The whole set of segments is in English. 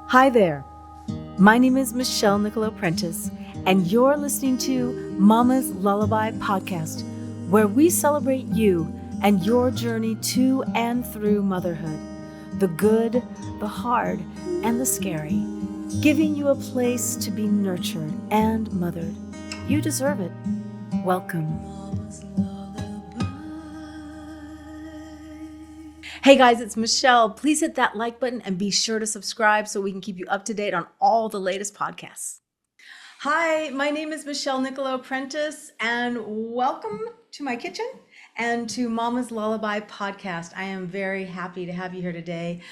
Hi there. My name is Michelle Niccolo Prentice, and you're listening to Mama's Lullaby podcast, where we celebrate you and your journey to and through motherhood, the good, the hard, and the scary, giving you a place to be nurtured and mothered. You deserve it. Welcome. Hey guys, it's Michelle. Please hit that like button and be sure to subscribe so we can keep you up to date on all the latest podcasts. Hi, my name is Michelle Niccolo Prentice, and welcome to my kitchen and to Mama's Lullaby podcast. I am very happy to have you here today.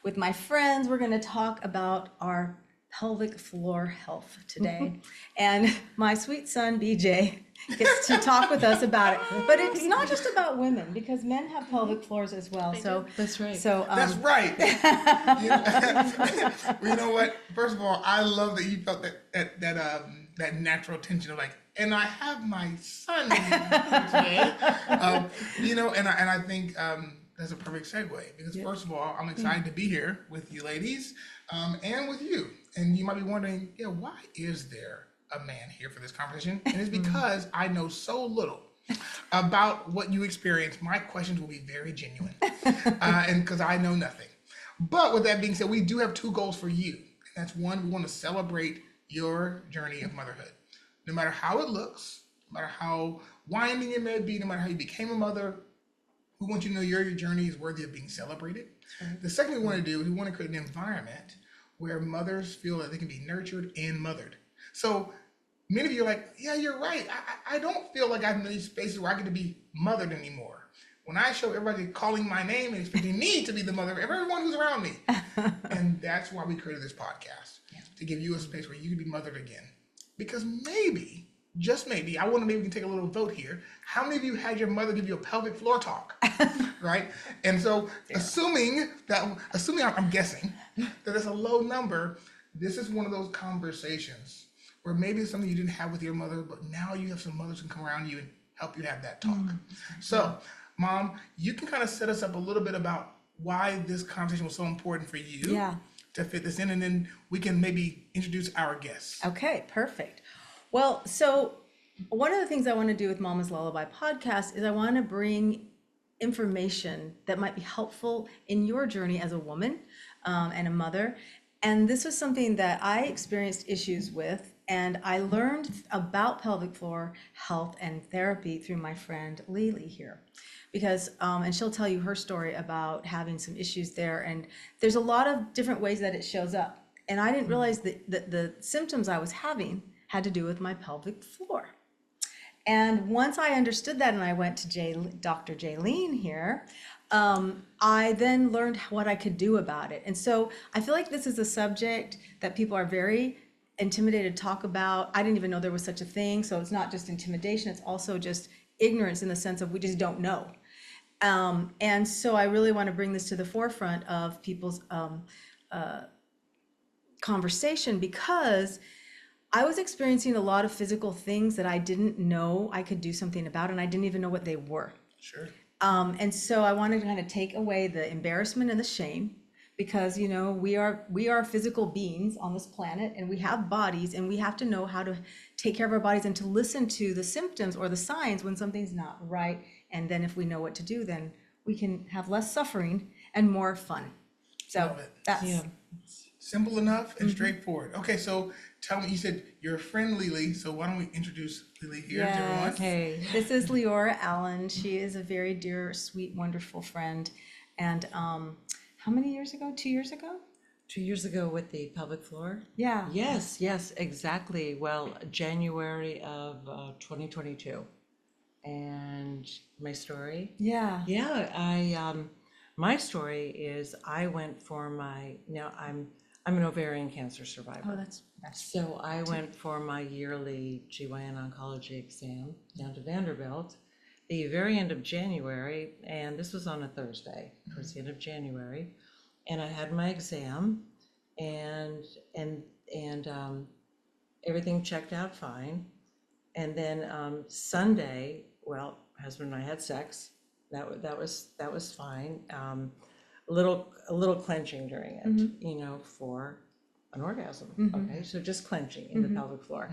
With my friends, we're going to talk about our pelvic floor health today. And my sweet son, BJ, gets to talk with us about it. But it's not just about women, because men have pelvic floors as well. That's right. That's right. You know what? First of all, I love that you felt that natural tension of like, and I have my son today. And I think that's a perfect segue because first of all, I'm excited to be here with you ladies, and with you. And you might be wondering, why is there a man here for this conversation? And it's because I know so little about what you experience. My questions will be very genuine, and because I know nothing. But with that being said, we do have two goals for you. And that's one, we want to celebrate your journey of motherhood. No matter how it looks, no matter how winding it may be, no matter how you became a mother, we want you to know your journey is worthy of being celebrated. The second thing we want to do is we want to create an environment where mothers feel that they can be nurtured and mothered. So many of you are like, yeah, you're right. I don't feel like I'm in these spaces where I get to be mothered anymore. When I show everybody calling my name and expecting me to be the mother of everyone who's around me. And that's why we created this podcast, to give you a space where you can be mothered again. Because maybe, just maybe, I wonder maybe we can take a little vote here. How many of you had your mother give you a pelvic floor talk, right? And so assuming I'm guessing that it's a low number, this is one of those conversations where maybe it's something you didn't have with your mother, but now you have some mothers who can come around you and help you have that talk. So, Mom, you can kind of set us up a little bit about why this conversation was so important for you to fit this in, and then we can maybe introduce our guests. Okay, perfect. Well, so one of the things I want to do with Mama's Lullaby podcast is I want to bring information that might be helpful in your journey as a woman and a mother. And this was something that I experienced issues with, and I learned about pelvic floor health and therapy through my friend Lily here. Because, and she'll tell you her story about having some issues there, and there's a lot of different ways that it shows up. And I didn't realize that the symptoms I was having had to do with my pelvic floor. And once I understood that and I went to Dr. Jaylene here, I then learned what I could do about it. And so I feel like this is a subject that people are very intimidated to talk about. I didn't even know there was such a thing. So it's not just intimidation, it's also just ignorance in the sense of we just don't know. And so I really want to bring this to the forefront of people's conversation, because I was experiencing a lot of physical things that I didn't know I could do something about, and I didn't even know what they were. Sure. And so I wanted to kind of take away the embarrassment and the shame, because we are physical beings on this planet, and we have bodies, and we have to know how to take care of our bodies and to listen to the symptoms or the signs when something's not right. And then if we know what to do, then we can have less suffering and more fun. So that's simple enough and straightforward. Okay, so tell me, you said your friend Lily, so why don't we introduce Lily here to everyone? Hey, this is Leora Allen. She is a very dear, sweet, wonderful friend. And how many years ago? 2 years ago? 2 years ago with the pelvic floor? Yeah. Yes, exactly. Well, January of 2022. And my story? Yeah. My story is I went for I'm an ovarian cancer survivor. Oh, that's So I went for my yearly GYN oncology exam down to Vanderbilt the very end of January, and this was on a Thursday, towards the end of January, and I had my exam, and everything checked out fine, and then Sunday, well, husband and I had sex. That was fine. A little clenching during it, for an orgasm. Okay, so just clenching in the pelvic floor.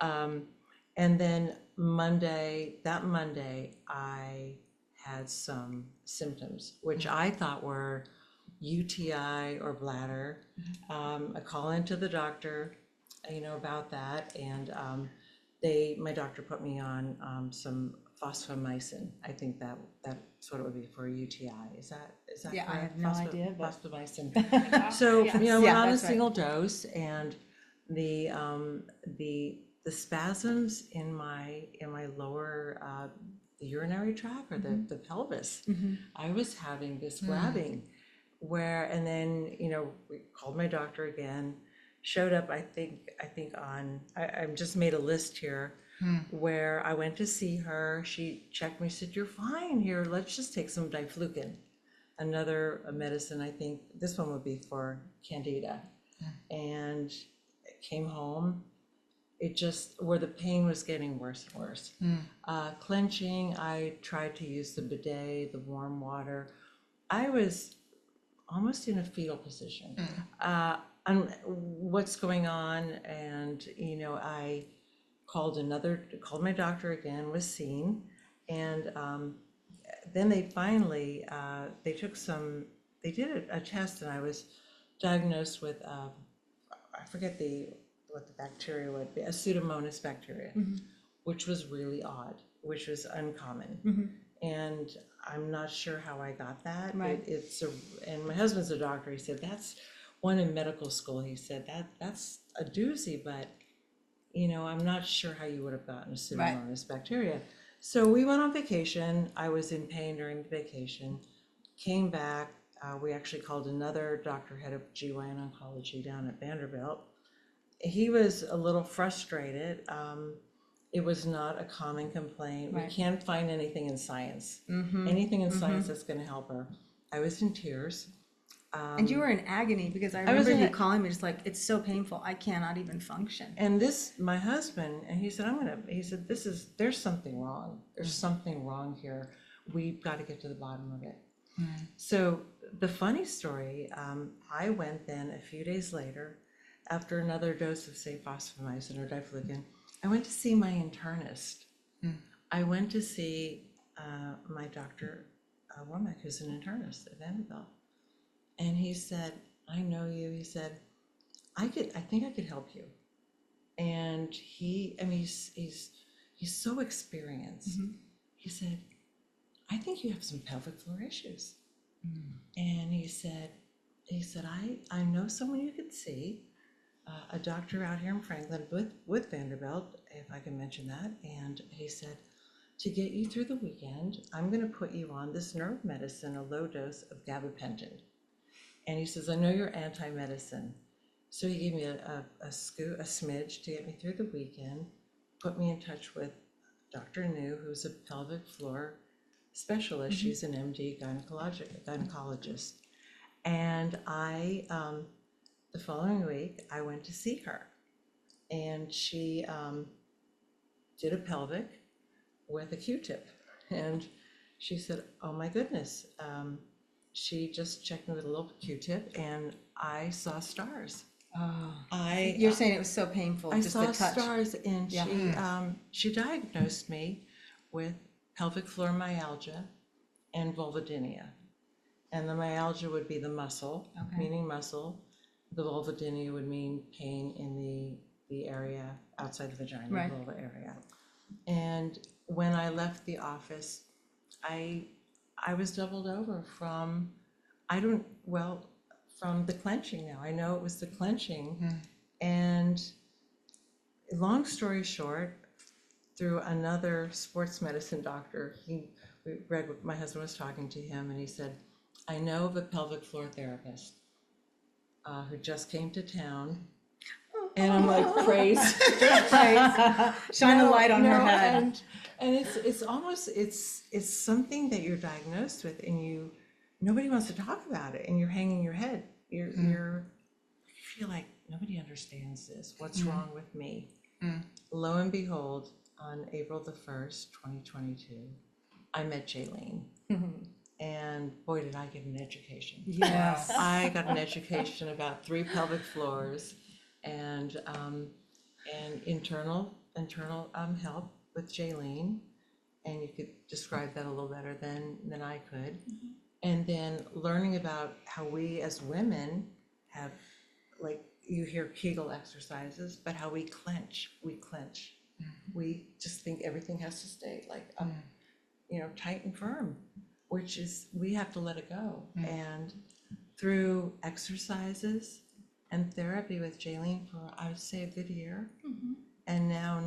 And then that Monday, I had some symptoms, which I thought were UTI or bladder. I call into the doctor, about that, and my doctor put me on some fosfomycin. I think that's what it would be for a UTI. Is that Yeah, I correct? have no idea, but- Fosfomycin. So Yes. went Yeah, on a that's right. single dose, and the spasms in my lower urinary tract or the pelvis, I was having this grabbing and then we called my doctor again, showed up. I think I just made a list here where I went to see her. She checked me, said, "You're fine here. Let's just take some diflucan, another medicine. I think this one would be for candida." And came home. It just, where the pain was getting worse and worse. Clenching, I tried to use the bidet, the warm water. I was almost in a fetal position. On what's going on, and I called my doctor again, was seen, and then they finally they did a test, and I was diagnosed with I forget what the bacteria would be, a Pseudomonas bacteria, which was really odd, which was uncommon. And I'm not sure how I got that. Right. And my husband's a doctor. He said, that's one in medical school. He said, that's a doozy, but I'm not sure how you would have gotten a Pseudomonas bacteria. So we went on vacation. I was in pain during the vacation, came back. We actually called another doctor, head of GYN oncology down at Vanderbilt. He was a little frustrated. It was not a common complaint. Right. We can't find anything in science. Anything in science that's going to help her. I was in tears. And you were in agony because I remember you calling me just like, it's so painful, I cannot even function. And my husband, and he said, there's something wrong. There's something wrong here. We've got to get to the bottom of it. So the funny story, I went then a few days later, after another dose of, say, fosfomycin or diflucan, I went to see my internist. I went to see my doctor, Womack, who's an internist at Vanderbilt. And he said, "I know you." He said, I think I could help you. And he's so experienced. He said, "I think you have some pelvic floor issues." And he said, I know someone you could see, a doctor out here in Franklin with Vanderbilt, if I can mention that. And he said, to get you through the weekend, I'm going to put you on this nerve medicine, a low dose of gabapentin. And he says, I know you're anti-medicine. So he gave me a smidge to get me through the weekend, put me in touch with Dr. New, who's a pelvic floor specialist. She's an MD gynecologist. And the following week, I went to see her. And she did a pelvic with a Q-tip. And she said, oh my goodness. She just checked me with a little Q-tip, and I saw stars. You're saying it was so painful, I just saw the touch. stars, and she diagnosed me with pelvic floor myalgia and vulvodynia. And the myalgia would be the muscle, meaning muscle. The vulvodynia would mean pain in the area outside the vagina, vulva area. And when I left the office, I was doubled over from the clenching now. I know it was the clenching. And long story short, through another sports medicine doctor, my husband was talking to him, and he said, I know of a pelvic floor therapist who just came to town. And I'm like, praise. Shine a light on her head. And it's almost, it's something that you're diagnosed with, and nobody wants to talk about it, and you're hanging your head. You feel like nobody understands this. What's wrong with me? Lo and behold, on April the 1st, 2022, I met Jaylene. and boy, did I get an education. Yes. I got an education about 3 pelvic floors and internal help with Jaylene, and you could describe that a little better than I could. And then learning about how we as women have, like you hear Kegel exercises, but how we clench. We just think everything has to stay like up, tight and firm, which is, we have to let it go. And through exercises and therapy with Jaylene for, I would say, a good year, and now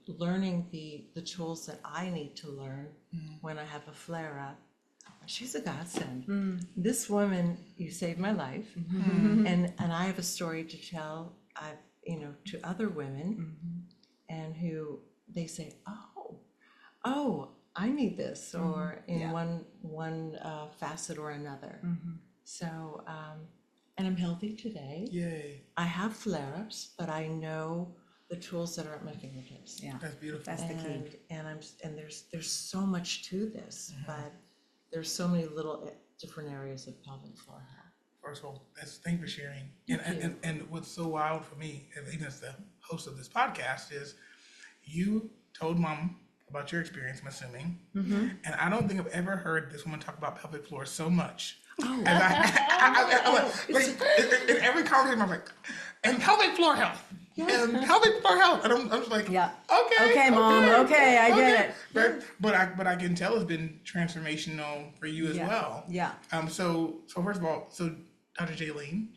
learning the tools that I need to learn when I have a flare up. She's a godsend. This woman, you saved my life, and I have a story to tell, to other women, and who they say, oh, I need this, or in one facet or another. So, and I'm healthy today. Yay. I have flare-ups, but I know the tools that are at my fingertips. Yeah. That's beautiful. That's the key. And there's so much to this, but there's so many little different areas of pelvic floor health. First of all, thank you for sharing. Thank you. And what's so wild for me, even as the host of this podcast, is you told Mom about your experience, I'm assuming. And I don't think I've ever heard this woman talk about pelvic floor so much. As I in every conversation, I'm like, and pelvic floor health. And pelvic floor health. And I'm just like, Okay, Mom. Okay, I get it. But I can tell it's been transformational for you as well. Yeah. So first of all, Dr. Jaylene,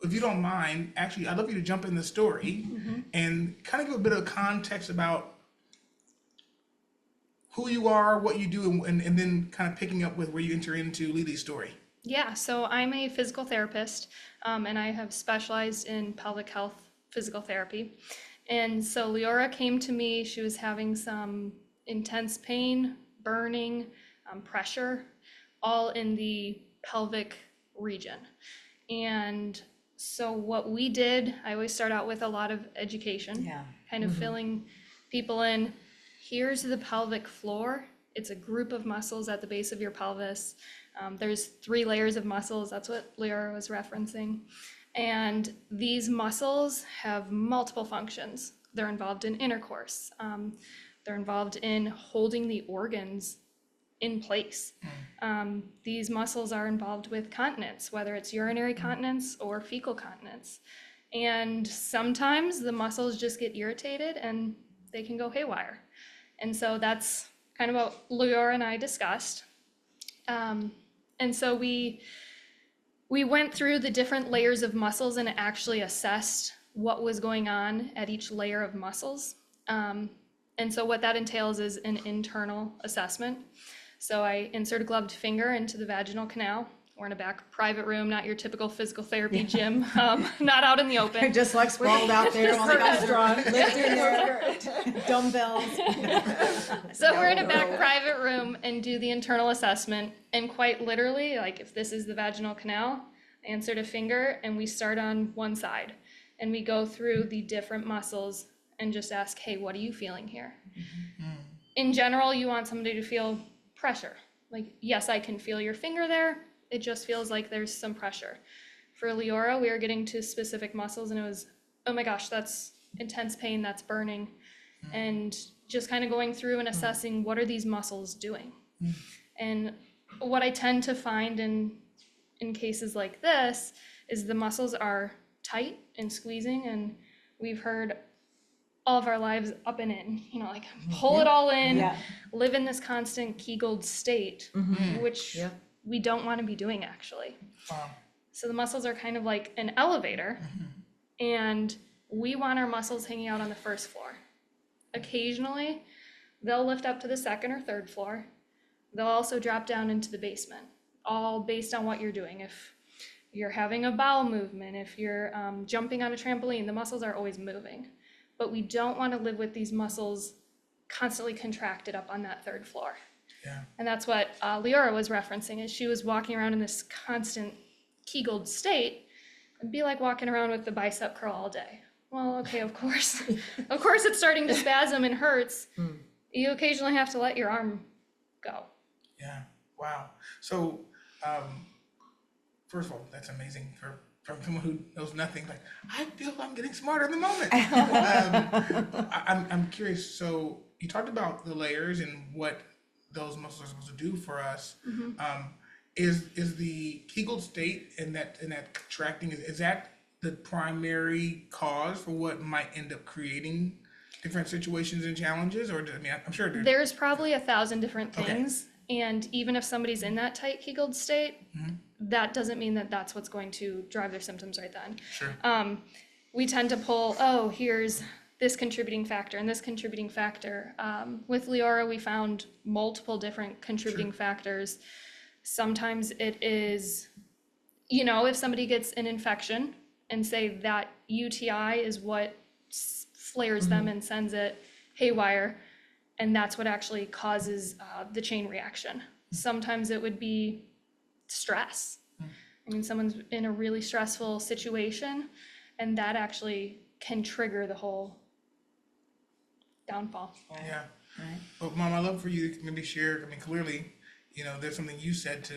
if you don't mind, actually, I'd love you to jump in the story and kind of give a bit of context about who you are, what you do, and then kind of picking up with where you enter into Lily's story. Yeah, so I'm a physical therapist, and I have specialized in pelvic health physical therapy. And so Leora came to me, she was having some intense pain, burning, pressure, all in the pelvic region. And so what we did, I always start out with a lot of education, kind of filling people in. Here's the pelvic floor. It's a group of muscles at the base of your pelvis. There's 3 layers of muscles. That's what Leora was referencing. And these muscles have multiple functions. They're involved in intercourse. They're involved in holding the organs in place. These muscles are involved with continence, whether it's urinary continence or fecal continence. And sometimes the muscles just get irritated and they can go haywire. And so that's kind of what Leora and I discussed. And so we went through the different layers of muscles and actually assessed what was going on at each layer of muscles. And so what that entails is an internal assessment. So I insert a gloved finger into the vaginal canal. We're in a back private room, not your typical physical therapy gym, not out in the open. Just like sprawled out there on the restaurant, lifting your dumbbells. So we're in a back private room and do the internal assessment. And quite literally, like if this is the vaginal canal, I insert a finger and we start on one side. And we go through the different muscles and just ask, hey, what are you feeling here? In general, you want somebody to feel pressure. Like, yes, I can feel your finger there. It just feels like there's some pressure. For Leora, we were getting to specific muscles and it was, oh my gosh, that's intense pain, that's burning. And just kind of going through and assessing what are these muscles doing. And what I tend to find in cases like this is the muscles are tight and squeezing, and we've heard all of our lives up and in, like pull it all in, live in this constant Kegeled state, which we don't want to be doing actually. So the muscles are kind of like an elevator, and we want our muscles hanging out on the first floor. Occasionally, they'll lift up to the second or third floor. They'll also drop down into the basement, all based on what you're doing. If you're having a bowel movement, if you're jumping on a trampoline, the muscles are always moving. But we don't want to live with these muscles constantly contracted up on that third floor. And that's what Leora was referencing, is she was walking around in this constant Kegeled state. It'd be like walking around with the bicep curl all day. Well, okay, of course. Of course it's starting to spasm and hurts. You occasionally have to let your arm go. Wow. So, first of all, that's amazing from someone who knows nothing. Like, I feel I'm getting smarter in the moment. I'm curious. So, you talked about the layers and what those muscles are supposed to do for us. Is the Kegel state and that contracting is that the primary cause for what might end up creating different situations and challenges, or I mean, I'm sure There's probably 1,000 different Okay. things. And even if somebody's in that tight Kegeled state, that doesn't mean that that's what's going to drive their symptoms right then. Sure. We tend to pull, oh, here's this contributing factor and this contributing factor. With Leora, we found multiple different contributing factors. Sometimes it is, if somebody gets an infection and say that UTI is what flares them and sends it haywire, and that's what actually causes the chain reaction. Sometimes it would be stress. I mean, someone's in a really stressful situation, and that actually can trigger the whole downfall. Yeah. Right. But Mom, I'd love for you to maybe share. I mean, clearly, there's something you said to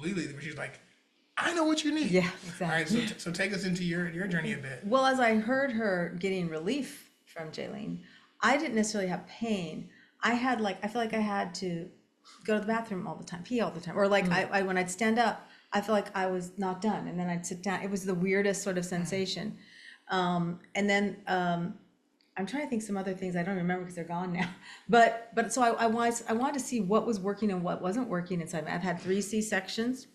Lily where she's like, I know what you need. Yeah, All right. exactly. So take us into your journey a bit. Well, as I heard her getting relief from Jaylene, I didn't necessarily have pain. I feel like I had to go to the bathroom all the time, pee all the time. Or like I when I'd stand up, I felt like I was not done. And then I'd sit down. It was the weirdest sort of sensation. And then I'm trying to think some other things I don't remember because they're gone now. But so I wanted to see what was working and what wasn't working inside me. I've had 3 C-sections.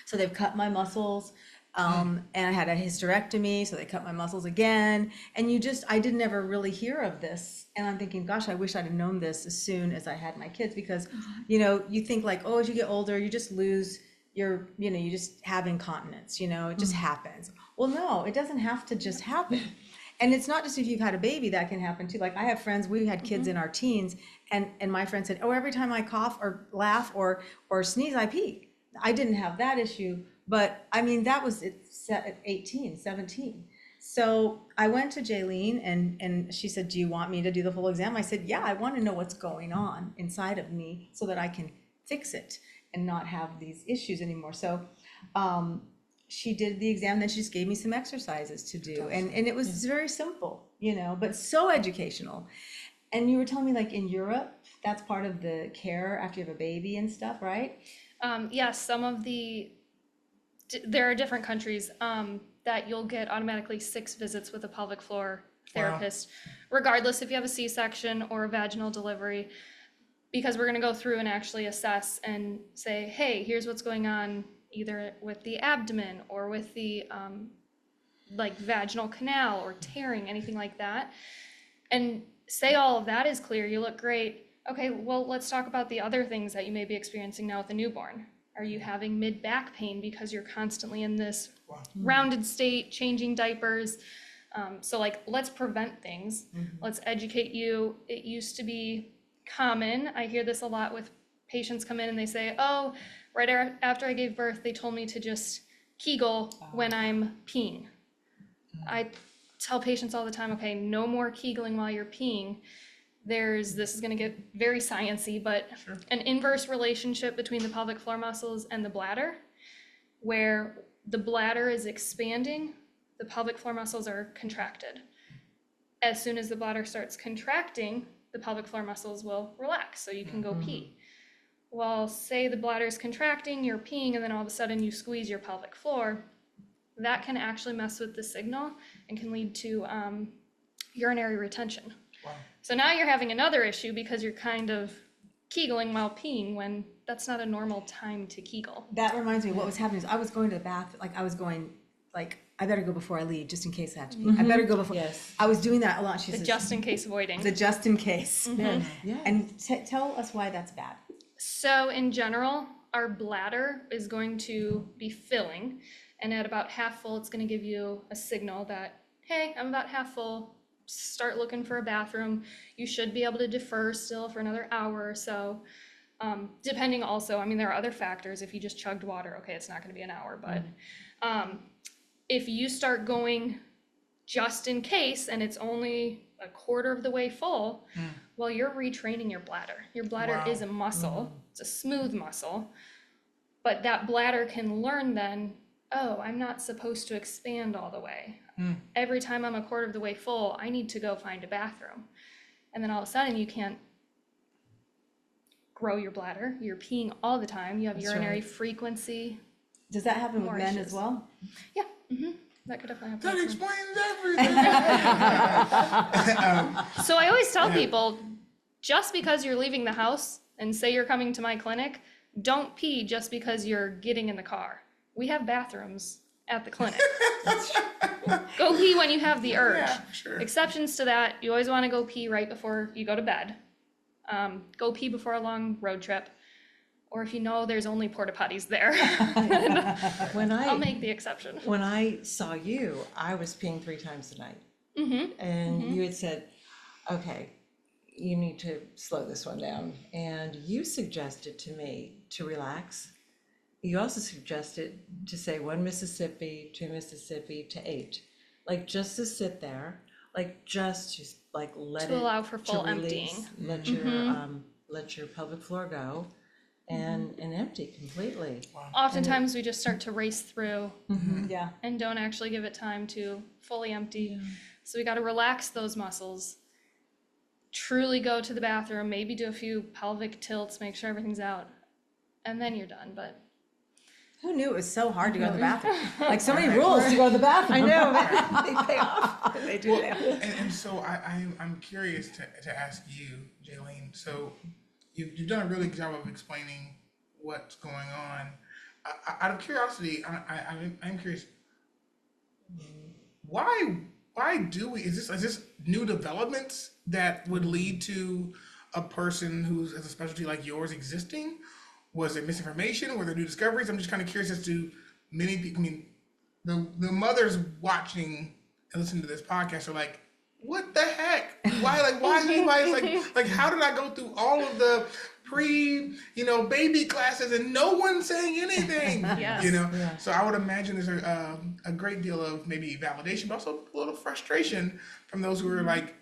So they've cut my muscles. And I had a hysterectomy, so they cut my muscles again. And I didn't ever really hear of this. And I'm thinking, gosh, I wish I'd have known this as soon as I had my kids, because, you think like, oh, as you get older, you just lose your, you just have incontinence, it just happens. Well, no, it doesn't have to just happen. And it's not just if you've had a baby that can happen too. Like I have friends, we had kids in our teens, and my friend said, oh, every time I cough or laugh or sneeze, I pee. I didn't have that issue. But I mean, that was at 18, 17. So I went to Jaylene and she said, do you want me to do the full exam? I said, yeah, I want to know what's going on inside of me so that I can fix it and not have these issues anymore. So she did the exam, then she just gave me some exercises to do. And it was very simple, but so educational. And you were telling me like in Europe, that's part of the care after you have a baby and stuff, right? Yes, there are different countries that you'll get automatically 6 visits with a pelvic floor therapist, regardless if you have a C-section or a vaginal delivery, because we're going to go through and actually assess and say, hey, here's what's going on either with the abdomen or with the like vaginal canal or tearing, anything like that. And say all of that is clear, you look great. Okay, well, let's talk about the other things that you may be experiencing now with a newborn. Are you having mid-back pain because you're constantly in this rounded state, changing diapers? So like, let's prevent things. Let's educate you. It used to be common. I hear this a lot with patients come in and they say, oh, right after I gave birth, they told me to just Kegel when I'm peeing. I tell patients all the time, okay, no more Kegeling while you're peeing. This is going to get very sciencey, but an inverse relationship between the pelvic floor muscles and the bladder, where the bladder is expanding, the pelvic floor muscles are contracted. As soon as the bladder starts contracting, the pelvic floor muscles will relax, so you can go pee. Well, say the bladder is contracting, you're peeing, and then all of a sudden you squeeze your pelvic floor. That can actually mess with the signal and can lead to urinary retention. Wow. So now you're having another issue because you're kind of Kegeling while peeing when that's not a normal time to Kegel. That reminds me, what was happening is I was going to the bath, I better go before I leave, just in case I have to pee. I better go before. Yes. I was doing that a lot. She The says, just in case avoiding. the just in case. Yeah. And tell us why that's bad. So in general, our bladder is going to be filling, and at about half full, it's going to give you a signal that, hey, I'm about half full. Start looking for a bathroom. You should be able to defer still for another hour or so. Depending also, I mean, there are other factors. If you just chugged water, okay, it's not going to be an hour, but if you start going just in case and it's only a quarter of the way full, well, you're retraining your bladder. Your bladder is a muscle It's a smooth muscle. But that bladder can learn then, oh, I'm not supposed to expand all the way. Every time I'm a quarter of the way full, I need to go find a bathroom. And then all of a sudden you can't grow your bladder. You're peeing all the time. You have That's urinary right. frequency. Does that happen with More men issues. as well? Yeah, that could definitely happen. That with men. explains everything. So I always tell Yeah. people, just because you're leaving the house and say you're coming to my clinic, don't pee just because you're getting in the car. We have bathrooms at the clinic. Go pee when you have the urge. Yeah, sure. Exceptions to that, you always want to go pee right before you go to bed. Go pee before a long road trip. Or if you know there's only porta potties there, When I'll make the exception. when I saw you, I was peeing 3 times a night. And you had said, okay, you need to slow this one down. And you suggested to me to relax. You also suggested to say 1 Mississippi, 2 Mississippi to 8. Like just to sit there, like just to like let To it. allow for full release, emptying. let your pelvic floor go and empty completely. Oftentimes we just start to race through Yeah. and don't actually give it time to fully empty. So we got to relax those muscles, truly go to the bathroom, maybe do a few pelvic tilts, make sure everything's out, and then you're done. But Who knew it was so hard to go to the bathroom? Like so many rules to go to the bathroom. I know, they pay off. They do. And so I'm curious to ask you, Jaylene. So you've done a really good job of explaining what's going on. Out of curiosity, I'm curious. Why do we? Is this new developments that would lead to a person who has a specialty like yours existing? Was it misinformation? Were there new discoveries? I'm just kind of curious as to many people. I mean, the mothers watching and listening to this podcast are like, what the heck? Why is anybody like how did I go through all of the baby classes and no one saying anything? Yes. Yeah. So I would imagine there's a great deal of maybe validation, but also a little frustration from those who are like,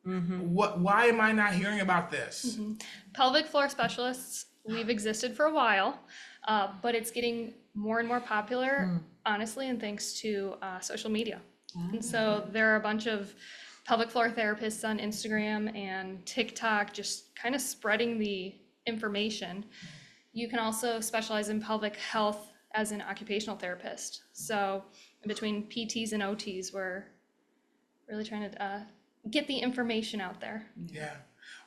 why am I not hearing about this? pelvic floor specialists, we've existed for a while, but it's getting more and more popular, honestly, and thanks to social media. And so there are a bunch of pelvic floor therapists on Instagram and TikTok just kind of spreading the information. You can also specialize in pelvic health as an occupational therapist. So in between PTs and OTs, we're really trying to get the information out there. Yeah.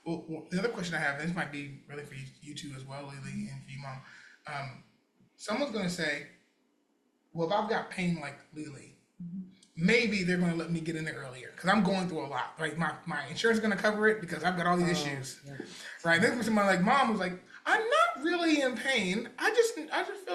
Well, the other question I have, and this might be really for you two as well, Lily, and for you, Mom. Someone's going to say, well, if I've got pain like Lily, maybe they're going to let me get in there earlier because I'm going through a lot. Like my insurance is going to cover it because I've got all these issues, right? Then somebody like Mom was like, I'm not really in pain. I just feel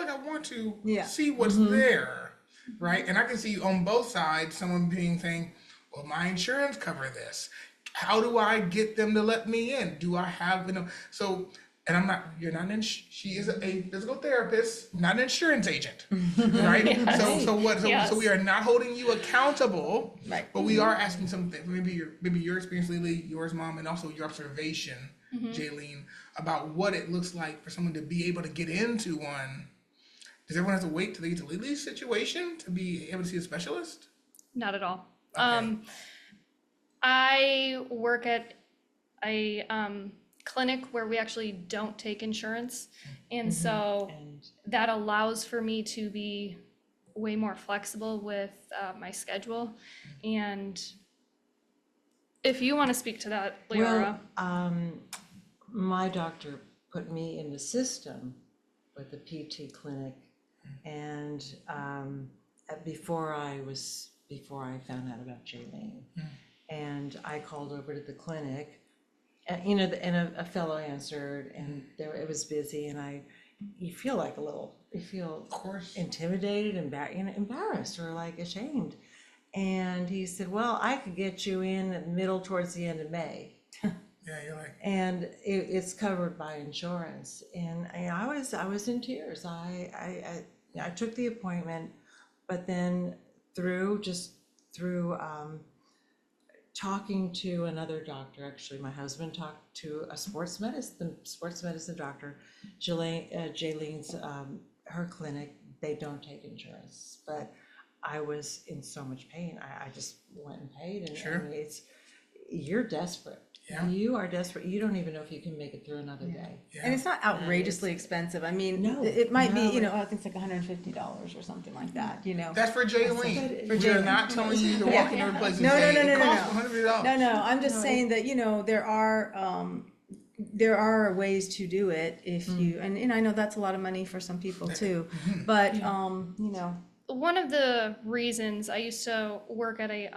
like I want to see what's there, right? And I can see on both sides someone saying, well, my insurance cover this. How do I get them to let me in? Do I have so? And I'm not. You're not. She is a physical therapist, not an insurance agent, right? Yes. So what? So, Yes. so we are not holding you accountable, Right. but we are asking something. Maybe your experience, Lily, yours, Mom, and also your observation, Jaylene, about what it looks like for someone to be able to get into one. Does everyone have to wait till they get to Lily's situation to be able to see a specialist? Not at all. Okay. I work at a clinic where we actually don't take insurance. And so And that allows for me to be way more flexible with my schedule. And if you want to speak to that, Leora. well, my doctor put me in the system with the PT clinic, and before I found out about Jaylene, and I called over to the clinic, and a fellow answered, and it was busy, and you feel like you feel Of course. intimidated, embarrassed, or like ashamed. And he said, well, I could get you in at towards the end of May. Yeah, you're like. And it's covered by insurance. And I was in tears. I took the appointment, but then through talking to another doctor, actually, my husband talked to a sports medicine doctor, Jaylene's, her clinic, they don't take insurance, but I was in so much pain, I just went and paid, and Sure. and you're desperate. Yeah. You are desperate, you don't even know if you can make it through another day. Yeah. And it's not outrageously expensive. I mean, No, it might be, no. I think it's like $150 or something like that, That's for Jaylene. For We are Jaylene. not telling you to Yeah. walk into her place and No, say, no, no, it no, costs no. $100. No, I'm just No, saying that, there are ways to do it if you, and I know that's a lot of money for some people too, but, One of the reasons I used to work at a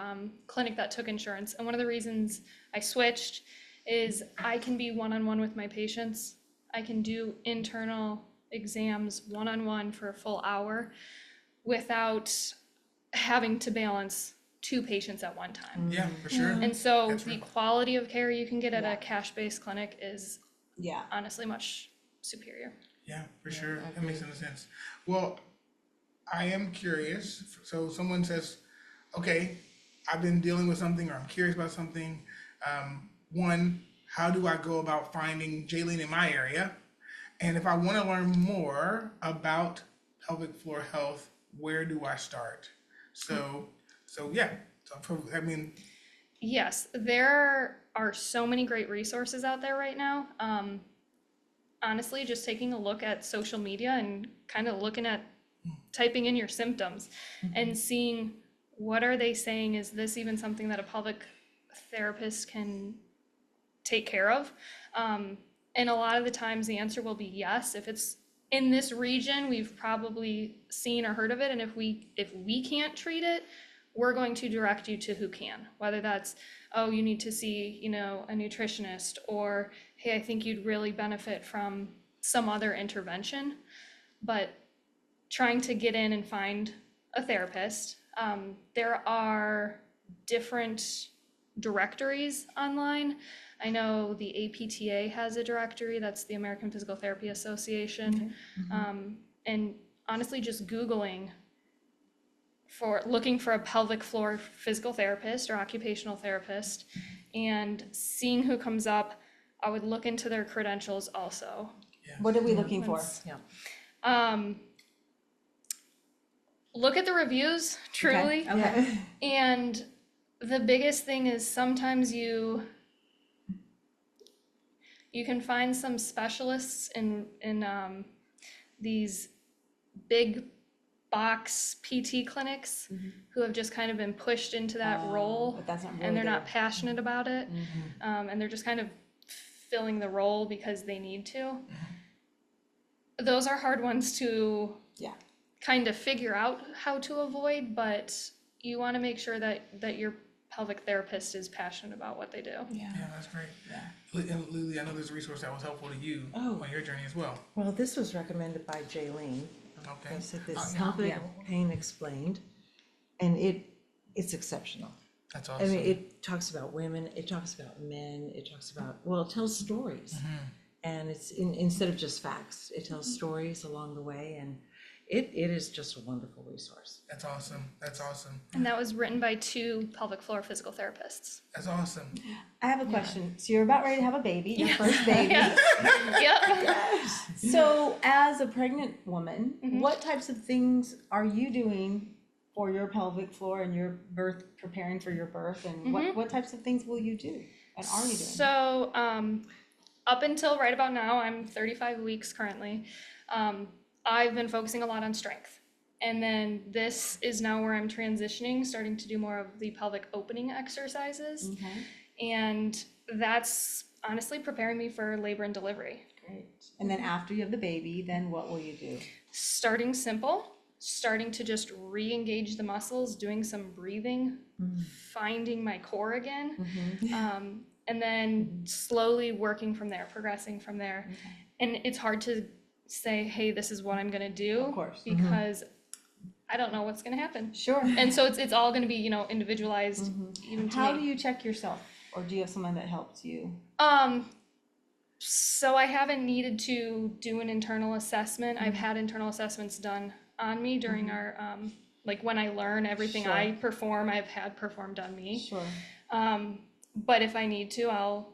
clinic that took insurance, and one of the reasons I switched is I can be one-on-one with my patients. I can do internal exams one-on-one for a full hour without having to balance 2 patients at one time. Yeah, for sure. And so That's the right. quality of care you can get at Yeah. a cash-based clinic is yeah. honestly much superior. Yeah, for sure. That makes sense. Well, I am curious. So someone says, okay, I've been dealing with something, or I'm curious about something. One, how do I go about finding Jaylene in my area? And if I want to learn more about pelvic floor health, where do I start? So yeah. I mean, Yes, there are so many great resources out there right now. Honestly, just taking a look at social media and kind of looking at typing in your symptoms and seeing what are they saying, is this even something that a pelvic therapist can take care of? And a lot of the times the answer will be yes. If it's in this region, we've probably seen or heard of it, and if we can't treat it, we're going to direct you to who can, whether that's, oh, you need to see, a nutritionist, or, hey, I think you'd really benefit from some other intervention. But trying to get in and find a therapist, there are different directories online. I know the APTA has a directory, that's the American Physical Therapy Association. And honestly, just Googling looking for a pelvic floor physical therapist or occupational therapist and seeing who comes up, I would look into their credentials also. What are we looking for? Yeah. Look at the reviews, truly. Okay. And the biggest thing is sometimes you can find some specialists in these big box PT clinics who have just kind of been pushed into that role, but that's not really and they're their- not passionate about it, and they're just kind of filling the role because they need to. Those are hard ones to kind of figure out how to avoid, but you want to make sure that your pelvic therapist is passionate about what they do. yeah, that's great. And Lily, I know there's a resource that was helpful to you Oh. on your journey as well. Well, this was recommended by Jaylene. Okay. I said this Yeah. pelvic pain explained, and it's exceptional. That's I awesome. mean, it talks about women, it talks about men, it talks about, well, it tells stories. And it's instead of just facts, it tells stories along the way, and it is just a wonderful resource. That's awesome. That's awesome. And that was written by 2 pelvic floor physical therapists. That's awesome. I have a question. So you're about ready to have a baby, your first baby. Yes. Yep. So as a pregnant woman, Mm-hmm. what types of things are you doing for your pelvic floor and your birth, preparing for your birth, and what types of things will you do and are you doing? So, up until right about now, I'm 35 weeks currently. I've been focusing a lot on strength. And then this is now where I'm transitioning, starting to do more of the pelvic opening exercises. And that's honestly preparing me for labor and delivery. Great. And then after you have the baby, then what will you do? Starting simple, starting to just re-engage the muscles, doing some breathing, finding my core again. And then slowly working from there, progressing from there. And it's hard to say, hey, this is what I'm gonna do. Of course. Because I don't know what's gonna happen. Sure. And so it's all gonna be, individualized even to How me. do you check yourself? Or do you have someone that helps you? So I haven't needed to do an internal assessment. I've had internal assessments done on me during our like when I learn everything Sure. I perform, I've had performed on me. Sure. But if I need to, I'll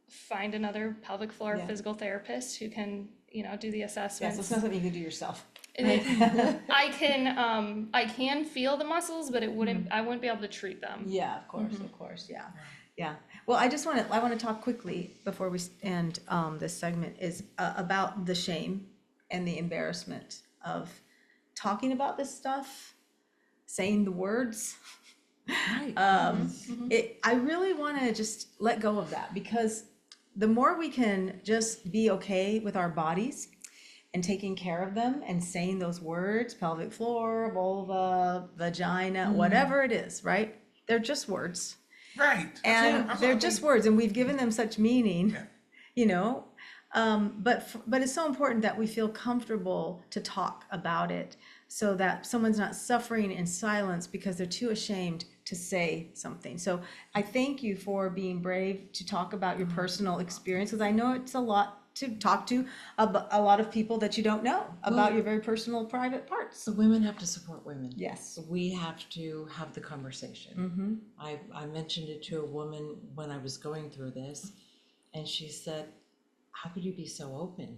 find another pelvic floor Yeah. physical therapist who can, do the Yes, assessments. it's not something you can do yourself. I can feel the muscles, but I wouldn't be able to treat them. Yeah, of course, yeah, yeah. Well, I want to talk quickly before we end this segment is about the shame and the embarrassment of talking about this stuff, saying the words. Right. I really want to just let go of that, because the more we can just be okay with our bodies and taking care of them and saying those words, pelvic floor, vulva, vagina, whatever it is, right? They're just words. Right. And they're just words, and we've given them such meaning, Yeah. But it's so important that we feel comfortable to talk about it, so that someone's not suffering in silence because they're too ashamed to say something. So I thank you for being brave to talk about your personal experience, because I know it's a lot to talk to a lot of people that you don't know about your very personal, private parts. So women have to support women. Yes. We have to have the conversation. I mentioned it to a woman when I was going through this, and she said, how could you be so open?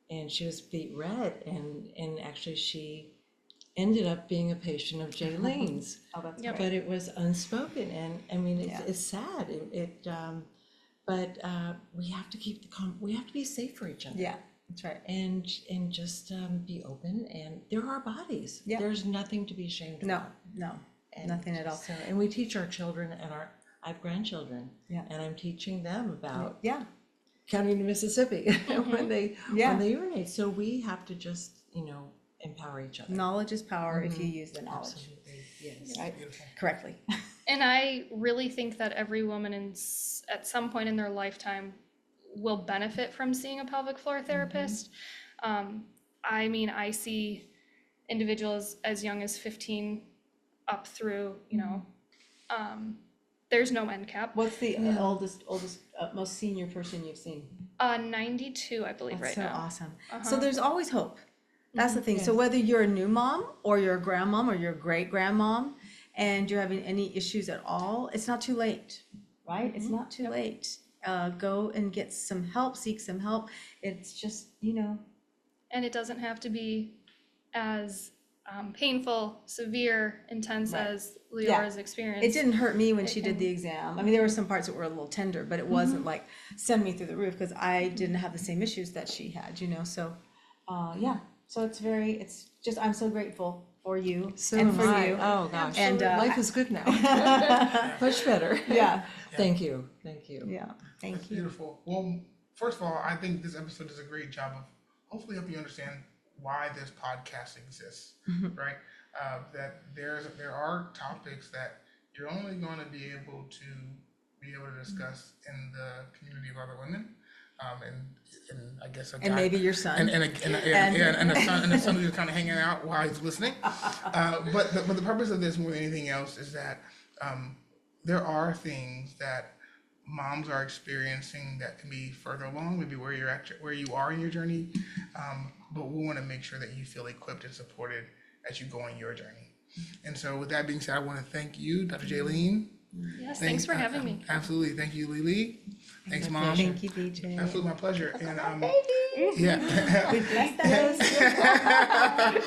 And she was beet red, and actually she ended up being a patient of Jaylene's. Oh, that's Yep. great. But it was unspoken, and I mean, it's sad. But we have to keep we have to be safe for each other. Yeah, that's right. And just be open, and there are bodies. Yeah. There's nothing to be ashamed of. No, And nothing at all. So, and we teach our children, and I have grandchildren, Yeah. and I'm teaching them about Yeah, counting to Mississippi when they Yeah. urinate. So we have to just empower each other. knowledge is power if you use the knowledge. Absolutely, yes. Right? Beautiful. Correctly. And I really think that every woman at some point in their lifetime will benefit from seeing a pelvic floor therapist. I mean, I see individuals as young as 15 up through, there's no end cap. What's the oldest, most senior person you've seen? 92, I believe, That's right so now. awesome. So there's always hope. That's the thing. So whether you're a new mom or you're a grandmom or you're a great grandmom and you're having any issues at all, it's not too late, right? It's not too late. Go and get some help, seek some help. It's just, And it doesn't have to be as painful, severe, intense Right. as Leora's experience. it didn't hurt me when she did the exam. I mean, there were some parts that were a little tender, but it wasn't like send me through the roof, because I didn't have the same issues that she had, So, yeah. So it's just, I'm so grateful for you So and am for I. you. Oh gosh, And, life is good now. Much better. Yeah. Thank you. Yeah. Thank That's you. beautiful. Well, first of all, I think this episode does a great job of hopefully helping you understand why this podcast exists, right? That there are topics that you're only going to be able to discuss in the community of other women, and I guess a And guy, maybe your son. and the son who's kind of hanging out while he's listening. But the purpose of this more than anything else is that there are things that moms are experiencing that can be further along, maybe where you are in your journey. But we want to make sure that you feel equipped and supported as you go on your journey. And so with that being said, I want to thank you, Dr. Jaylene. Yes, thanks for having me. Absolutely. Thank you, Lily. Thanks, Mom. Thank you, BJ. Absolutely my pleasure. And Baby. yeah. We bless that.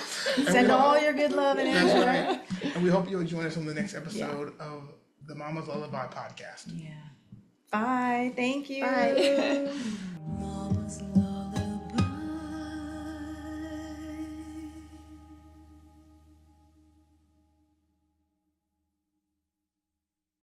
Send all your good love and That's energy. right. And we hope you'll join us on the next episode of the Mama's Lullaby podcast. Yeah. Bye. Thank you. Bye. Mama's